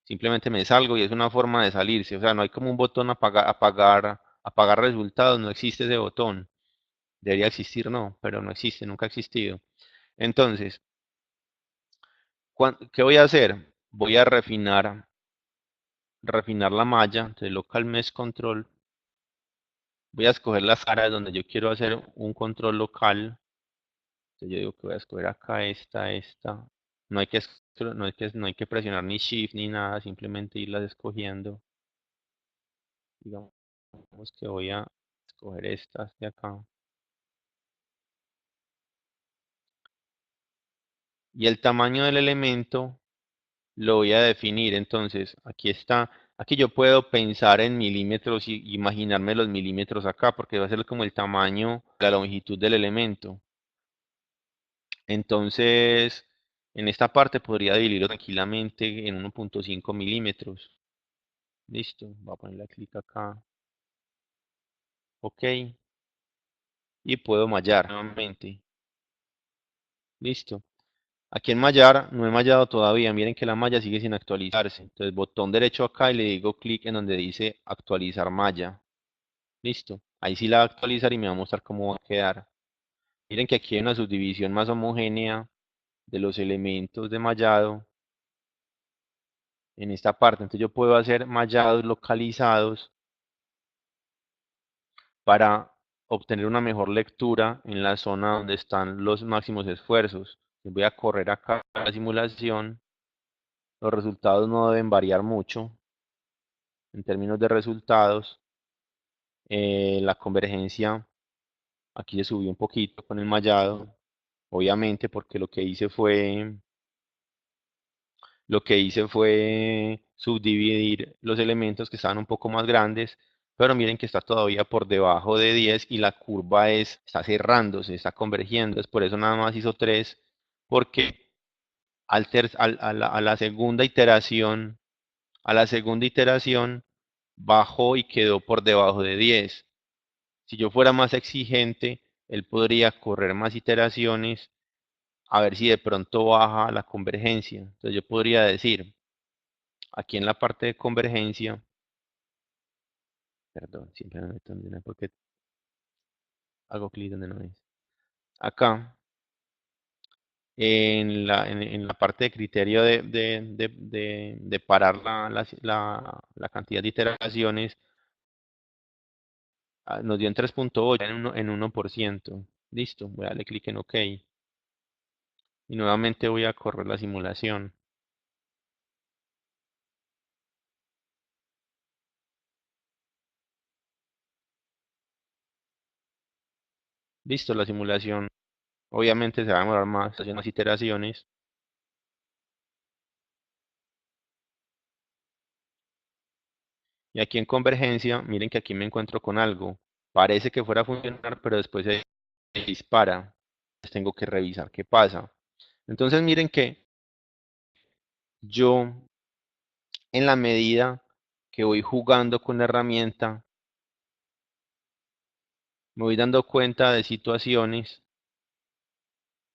Simplemente me salgo y es una forma de salirse. O sea, no hay como un botón apagar resultados. No existe ese botón. Debería existir, no, pero no existe, nunca ha existido. Entonces, ¿qué voy a hacer? Voy a refinar la malla de Local Mesh Control. Voy a escoger las áreas donde yo quiero hacer un control local. Entonces yo digo que voy a escoger acá esta. No hay que presionar ni Shift ni nada, simplemente irlas escogiendo. Digamos que voy a escoger estas de acá. Y el tamaño del elemento lo voy a definir. Entonces, aquí está. Aquí yo puedo pensar en milímetros y imaginarme los milímetros acá, porque va a ser como el tamaño, la longitud del elemento. Entonces, en esta parte podría dividirlo tranquilamente en 1.5 milímetros. Listo. Voy a ponerle clic acá. Ok. Y puedo mallar nuevamente. Listo. Aquí en mallar no he mallado todavía. Miren que la malla sigue sin actualizarse. Entonces, botón derecho acá y le digo clic en donde dice actualizar malla. Listo. Ahí sí la va a actualizar y me va a mostrar cómo va a quedar. Miren que aquí hay una subdivisión más homogénea de los elementos de mallado en esta parte. Entonces yo puedo hacer mallados localizados para obtener una mejor lectura en la zona donde están los máximos esfuerzos. Voy a correr acá la simulación. Los resultados no deben variar mucho en términos de resultados. La convergencia aquí se subió un poquito con el mallado, obviamente porque lo que hice fue subdividir los elementos que estaban un poco más grandes, pero miren que está todavía por debajo de 10 y la curva está cerrándose, está convergiendo. Es por eso nada más hizo 3, porque a la segunda iteración bajó y quedó por debajo de 10. Si yo fuera más exigente, él podría correr más iteraciones a ver si de pronto baja la convergencia. Entonces yo podría decir, aquí en la parte de convergencia, perdón, siempre me meto donde no es porque hago clic donde no es. Acá, en la parte de criterio de parar la cantidad de iteraciones, nos dio en 3.8 en 1%. Listo, voy a darle clic en OK. Y nuevamente voy a correr la simulación. Listo, la simulación obviamente se va a demorar más, haciendo más iteraciones. Y aquí en convergencia, miren que aquí me encuentro con algo. Parece que fuera a funcionar, pero después se dispara. Entonces tengo que revisar qué pasa. Entonces miren que yo, en la medida que voy jugando con la herramienta, me voy dando cuenta de situaciones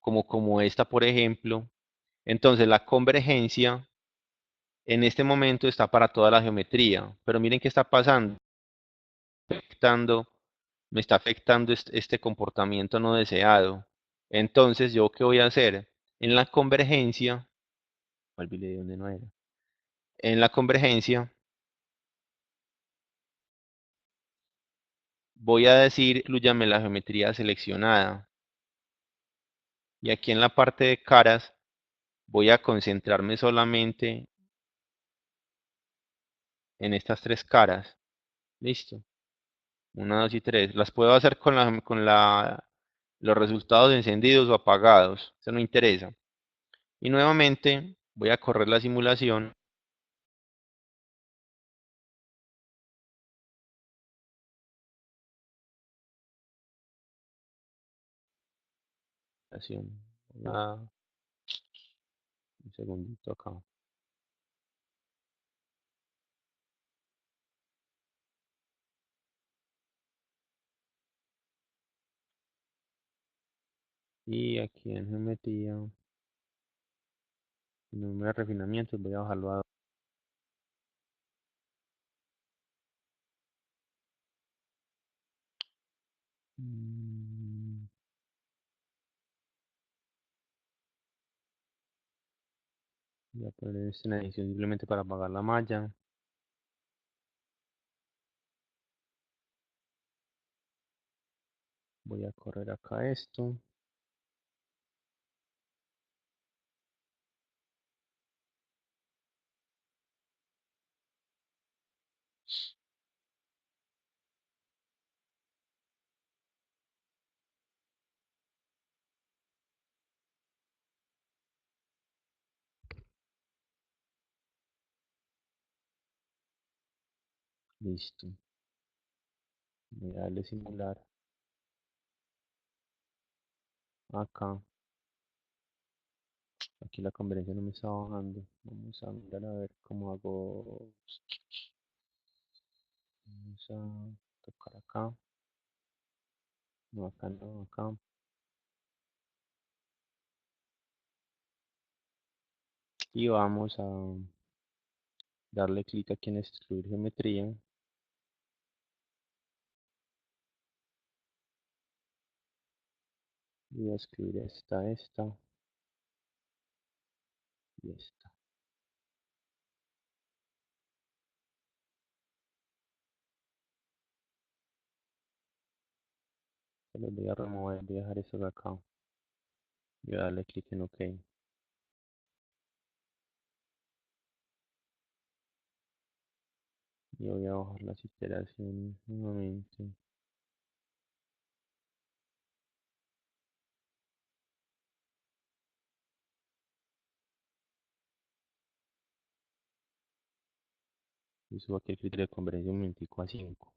como esta, por ejemplo. Entonces la convergencia en este momento está para toda la geometría, pero miren qué está pasando, afectando- me está afectando este comportamiento no deseado. Entonces, ¿yo qué voy a hacer? En la convergencia, olvidé de dónde no era. En la convergencia voy a decir, inclúyame la geometría seleccionada. Y aquí en la parte de caras voy a concentrarme solamente en estas tres caras. Listo. Una, dos y tres. Las puedo hacer los resultados encendidos o apagados. Eso no interesa. Y nuevamente voy a correr la simulación. Un segundito acá. Y aquí en geometría, número de refinamientos, voy a bajarlo a 2. Mm, Voy a poner esto en edición simplemente para apagar la malla. Voy a correr acá esto. Listo. Voy a darle simular acá. Aquí la conveniencia no me está bajando. Vamos a mirar a ver cómo hago. Vamos a tocar acá. No, acá no, acá. Y vamos a darle clic aquí en extruir geometría. Y voy a escribir esta y esta. Se los voy a remover, voy a dejar eso de acá. Voy a darle clic en OK. Y voy a bajar las iteraciones nuevamente. Y subo aquí el criterio de convergencia un momentico a 5.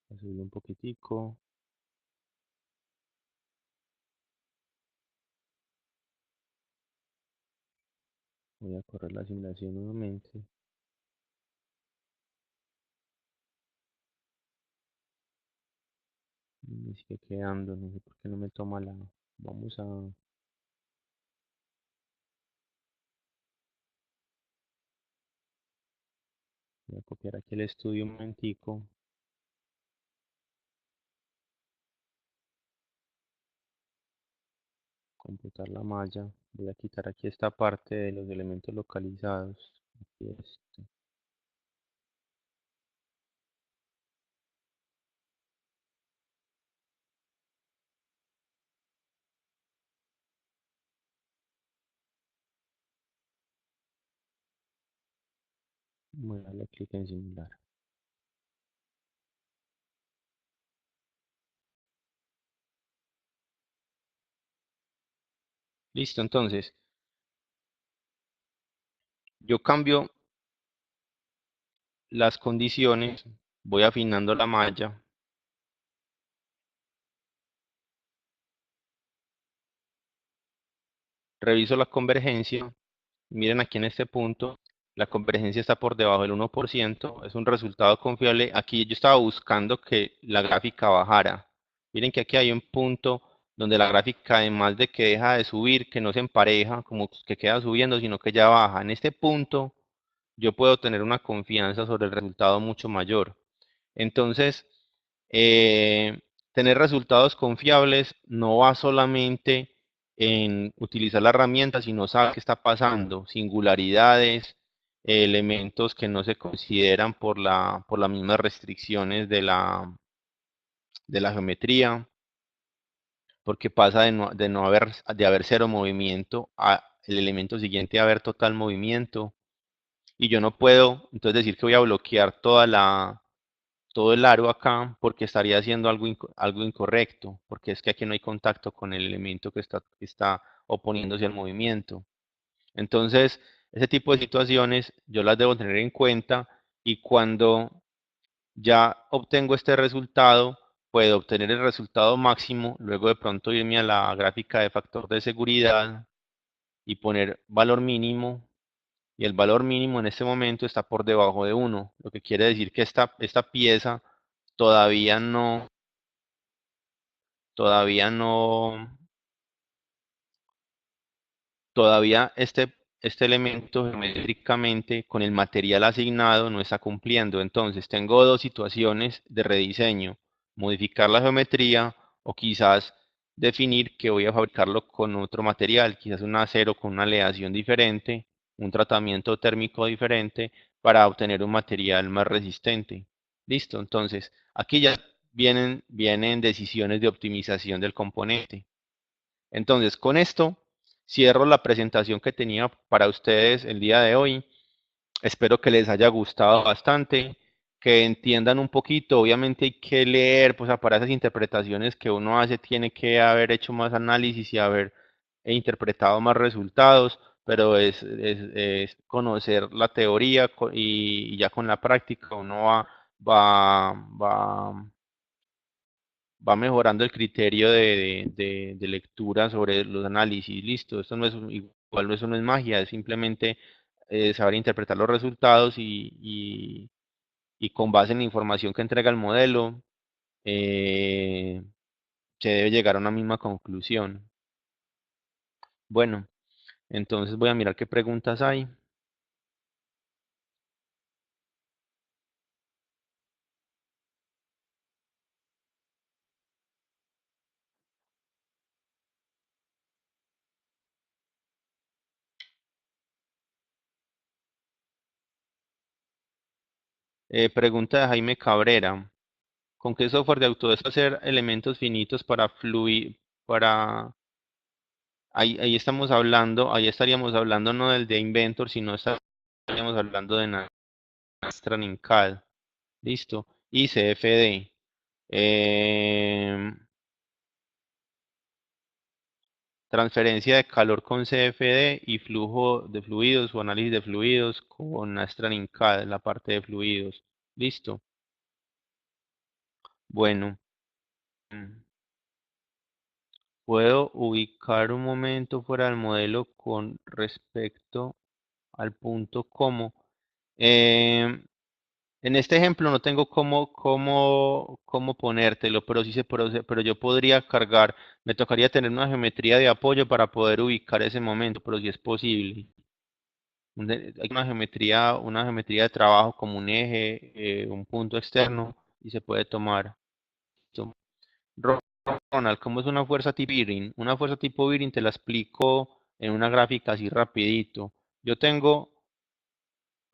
Voy a subirlo un poquitico. Voy a correr la simulación nuevamente. Y me sigue quedando, no sé por qué no me toma la... Vamos a... Voy a copiar aquí el estudio un momentico. Computar la malla. Voy a quitar aquí esta parte de los elementos localizados. Aquí esto. Voy a darle clic en simular. Listo, entonces, yo cambio las condiciones, voy afinando la malla. reviso la convergencia. Miren aquí en este punto, la convergencia está por debajo del 1%, es un resultado confiable. Aquí yo estaba buscando que la gráfica bajara. Miren que aquí hay un punto donde la gráfica, además de que deja de subir, que no se empareja, como que queda subiendo, sino que ya baja. En este punto yo puedo tener una confianza sobre el resultado mucho mayor. Entonces, eh, tener resultados confiables no va solamente en utilizar la herramienta, sino saber qué está pasando, singularidades, elementos que no se consideran por las mismas restricciones de la geometría, porque pasa de haber cero movimiento a el elemento siguiente a haber total movimiento. Y yo no puedo entonces decir que voy a bloquear todo el aro acá porque estaría haciendo algo incorrecto, porque es que aquí no hay contacto con el elemento que está oponiéndose al movimiento. Entonces, ese tipo de situaciones yo las debo tener en cuenta y cuando ya obtengo este resultado, puedo obtener el resultado máximo, luego de pronto irme a la gráfica de factor de seguridad y poner valor mínimo, y el valor mínimo en este momento está por debajo de 1, lo que quiere decir que esta pieza todavía no, todavía no, todavía este elemento geométricamente con el material asignado no está cumpliendo. Entonces tengo dos situaciones de rediseño: modificar la geometría o quizás definir que voy a fabricarlo con otro material, quizás un acero con una aleación diferente, un tratamiento térmico diferente para obtener un material más resistente. Listo, entonces aquí ya vienen decisiones de optimización del componente. Entonces, con esto cierro la presentación que tenía para ustedes el día de hoy. Espero que les haya gustado bastante, que entiendan un poquito. Obviamente hay que leer, pues para esas interpretaciones que uno hace, tiene que haber hecho más análisis y haber interpretado más resultados, pero es conocer la teoría y ya con la práctica uno va, va, va mejorando el criterio de lectura sobre los análisis. Listo, esto no es igual, eso no es magia, es simplemente saber interpretar los resultados y con base en la información que entrega el modelo, eh, se debe llegar a una misma conclusión. Bueno, entonces voy a mirar qué preguntas hay. Pregunta de Jaime Cabrera: ¿con qué software de Autodesk hacer elementos finitos para fluir, para ahí estamos hablando, ahí estaríamos hablando no del de Inventor, sino estaríamos hablando de Nastran en CAD. Listo. Y CFD. Transferencia de calor con CFD y flujo de fluidos o análisis de fluidos con Nastran en CAD, la parte de fluidos. Listo. Bueno, mm, puedo ubicar un momento fuera del modelo con respecto al punto como. Em, En este ejemplo no tengo cómo ponértelo, pero sí pero yo podría cargar, me tocaría tener una geometría de apoyo para poder ubicar ese momento, pero sí es posible. Hay una geometría de trabajo como un eje, un punto externo, y se puede tomar. Listo. Ronald, ¿cómo es una fuerza tipo Bearing? Una fuerza tipo Bearing te la explico en una gráfica así rapidito. Yo tengo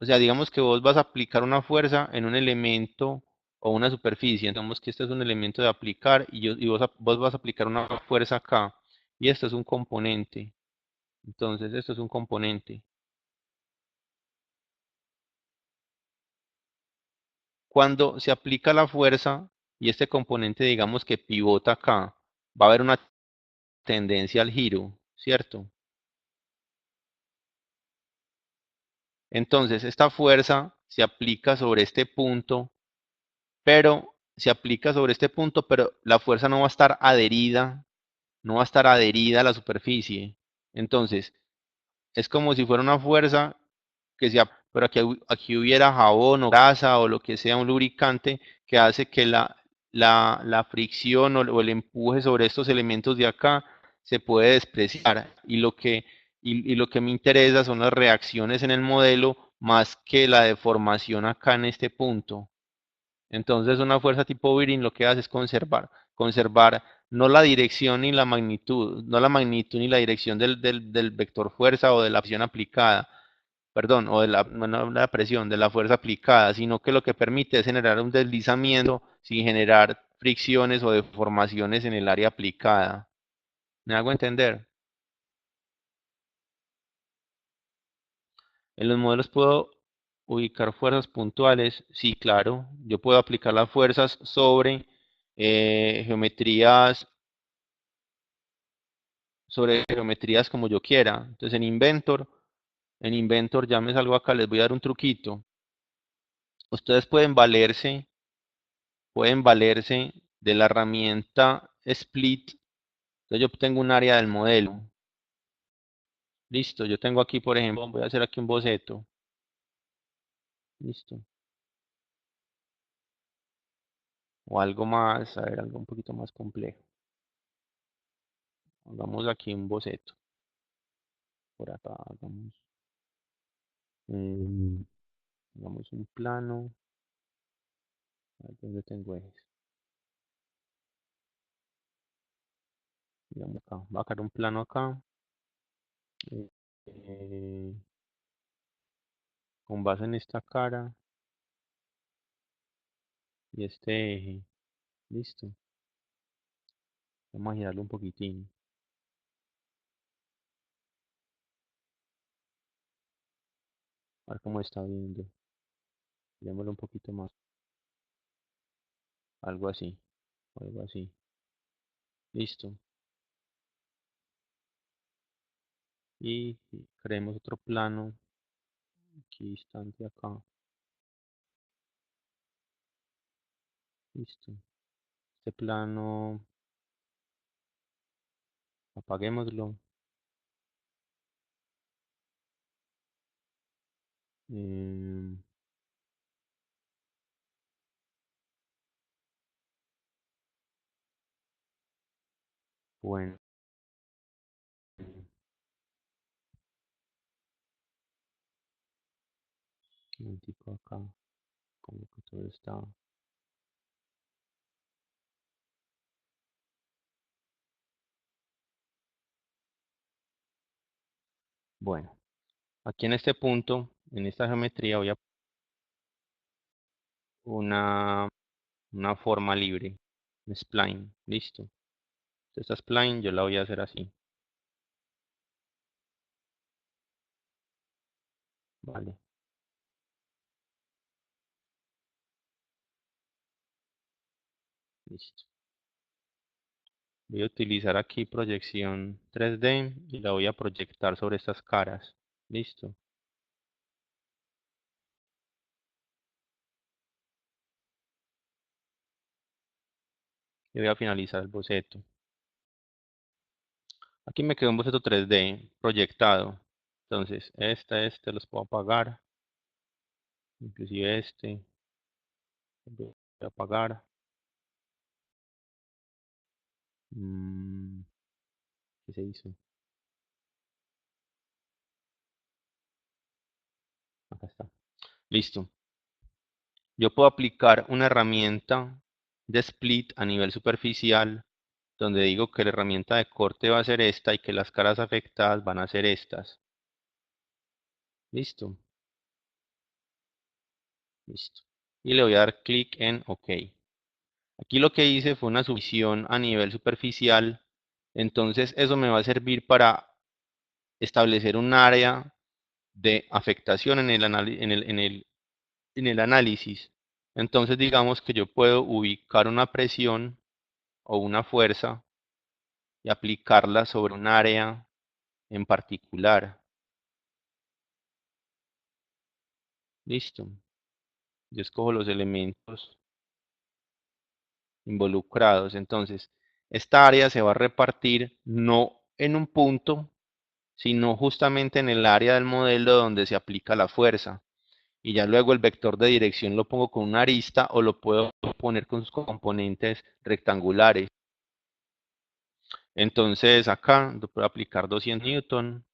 O sea, digamos que vos vas a aplicar una fuerza en un elemento o una superficie. Digamos que este es un elemento de aplicar y vos vas a aplicar una fuerza acá. Y esto es un componente. Entonces, esto es un componente. Cuando se aplica la fuerza y este componente, digamos que pivota acá, va a haber una tendencia al giro, ¿cierto? Entonces, esta fuerza se aplica sobre este punto, pero se aplica sobre este punto, pero la fuerza no va a estar adherida a la superficie. Entonces, es como si fuera una fuerza que sea, pero aquí hubiera jabón o grasa o lo que sea, un lubricante que hace que la fricción o el empuje sobre estos elementos de acá se puede despreciar. Y lo que me interesa son las reacciones en el modelo más que la deformación acá en este punto. Entonces una fuerza tipo bearing lo que hace es conservar no la dirección ni la magnitud, no la magnitud ni la dirección del vector fuerza o de la acción aplicada, perdón, o de no la presión, de la fuerza aplicada, sino que lo que permite es generar un deslizamiento sin generar fricciones o deformaciones en el área aplicada. ¿Me hago entender? En los modelos puedo ubicar fuerzas puntuales, sí, claro. Yo puedo aplicar las fuerzas geometrías, sobre geometrías como yo quiera. Entonces en Inventor ya me salgo acá, les voy a dar un truquito. Ustedes pueden valerse de la herramienta Split. Entonces yo tengo un área del modelo. Listo, yo tengo aquí, por ejemplo, voy a hacer aquí un boceto. Listo. O algo más, a ver, algo un poquito más complejo. Hagamos aquí un boceto. Por acá, mm, hagamos un plano. A ver, ¿dónde tengo ejes? Digamos acá. Voy a sacar un plano acá. eh, eh, con base en esta cara y este eje. Listo. Vamos a girarlo un poquitín. A ver cómo está viendo. Girémoslo un poquito más. Algo así. Algo así. Listo. Y creemos otro plano. Aquí distante acá. Listo. Este plano. Apaguémoslo. Em, bueno. Un tipo acá. Como que todo está. Bueno. Aquí en este punto, en esta geometría, voy a una, una forma libre. Un spline. Listo. Esta spline yo la voy a hacer así. Vale. Listo. Voy a utilizar aquí proyección 3D y la voy a proyectar sobre estas caras. Listo. Y voy a finalizar el boceto. Aquí me quedó un boceto 3D proyectado. Entonces, este los puedo apagar. Inclusive este. Voy a apagar. ¿Qué se hizo? Acá está. Listo. Yo puedo aplicar una herramienta de split a nivel superficial donde digo que la herramienta de corte va a ser esta y que las caras afectadas van a ser estas. Listo, listo. Y le voy a dar clic en OK. Aquí lo que hice fue una subvisión a nivel superficial, entonces eso me va a servir para establecer un área de afectación en el análisis. Entonces digamos que yo puedo ubicar una presión o una fuerza y aplicarla sobre un área en particular. Listo. Yo escojo los elementos involucrados. Entonces, esta área se va a repartir no en un punto, sino justamente en el área del modelo donde se aplica la fuerza. Y ya luego el vector de dirección lo pongo con una arista o lo puedo poner con sus componentes rectangulares. Entonces acá yo puedo aplicar 200 newton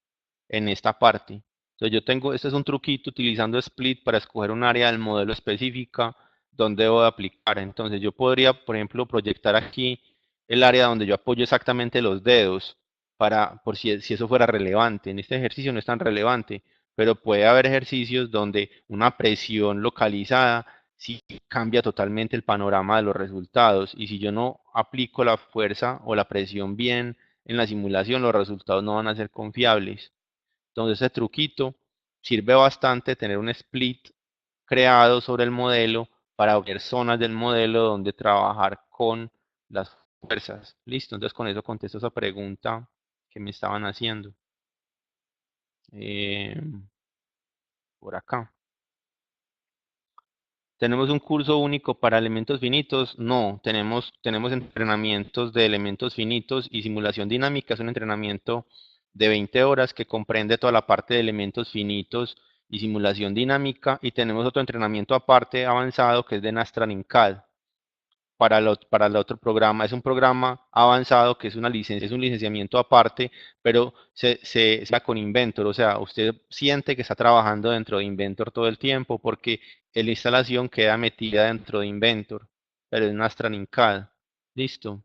en esta parte. Entonces yo tengo, este es un truquito utilizando split para escoger un área del modelo específica donde voy a aplicar. Entonces yo podría, por ejemplo, proyectar aquí el área donde yo apoyo exactamente los dedos para, por si eso fuera relevante. En este ejercicio no es tan relevante, pero puede haber ejercicios donde una presión localizada sí cambia totalmente el panorama de los resultados. Y si yo no aplico la fuerza o la presión bien en la simulación, los resultados no van a ser confiables. Entonces ese truquito sirve bastante tener un split creado sobre el modelo para ver zonas del modelo donde trabajar con las fuerzas. Listo, entonces con eso contesto esa pregunta que me estaban haciendo. Eh, por acá. ¿Tenemos un curso único para elementos finitos? No, tenemos entrenamientos de elementos finitos y simulación dinámica. Es un entrenamiento de 20 horas que comprende toda la parte de elementos finitos y simulación dinámica. Y tenemos otro entrenamiento aparte avanzado que es de Nastran CAD para el otro programa. Es un programa avanzado que es una licencia, es un licenciamiento aparte, pero se da con Inventor. O sea, usted siente que está trabajando dentro de Inventor todo el tiempo porque la instalación queda metida dentro de Inventor, pero es una CAD. Listo.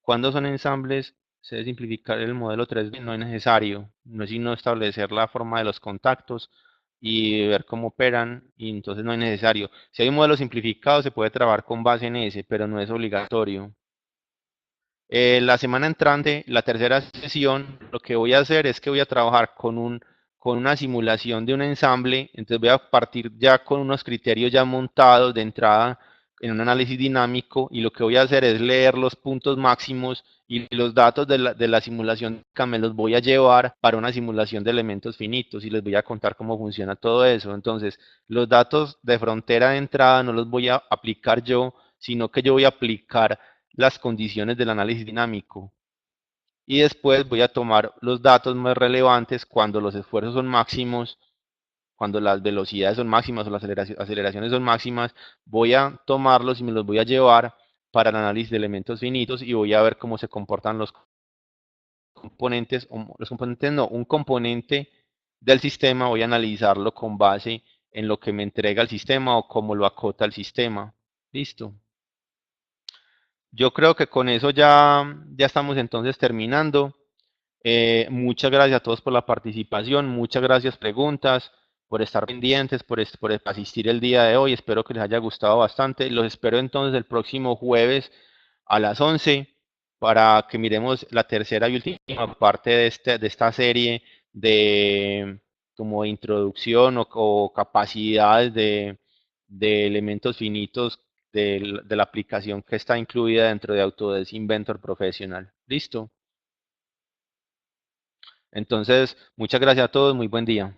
Cuando son ensambles, se debe simplificar el modelo 3D, no es necesario, no es sino establecer la forma de los contactos y ver cómo operan, y entonces no es necesario. Si hay un modelo simplificado, se puede trabajar con base en ese, pero no es obligatorio. La semana entrante, la tercera sesión, lo que voy a hacer es que voy a trabajar con una simulación de un ensamble, entonces voy a partir ya con unos criterios ya montados de entrada en un análisis dinámico y lo que voy a hacer es leer los puntos máximos y los datos de la simulación me los voy a llevar para una simulación de elementos finitos y les voy a contar cómo funciona todo eso. Entonces, los datos de frontera de entrada no los voy a aplicar yo, sino que yo voy a aplicar las condiciones del análisis dinámico. Y después voy a tomar los datos más relevantes cuando los esfuerzos son máximos, cuando las velocidades son máximas o las aceleraciones son máximas, voy a tomarlos y me los voy a llevar para el análisis de elementos finitos y voy a ver cómo se comportan los componentes no, un componente del sistema, voy a analizarlo con base en lo que me entrega el sistema o cómo lo acota el sistema. Listo. Yo creo que con eso ya estamos entonces terminando. Muchas gracias a todos por la participación, muchas gracias preguntas, por estar pendientes, por asistir el día de hoy. Espero que les haya gustado bastante. Los espero entonces el próximo jueves a las 11 para que miremos la tercera y última parte de esta serie de como introducción o capacidades de elementos finitos de la aplicación que está incluida dentro de Autodesk Inventor Professional. ¿Listo? Entonces, muchas gracias a todos, muy buen día.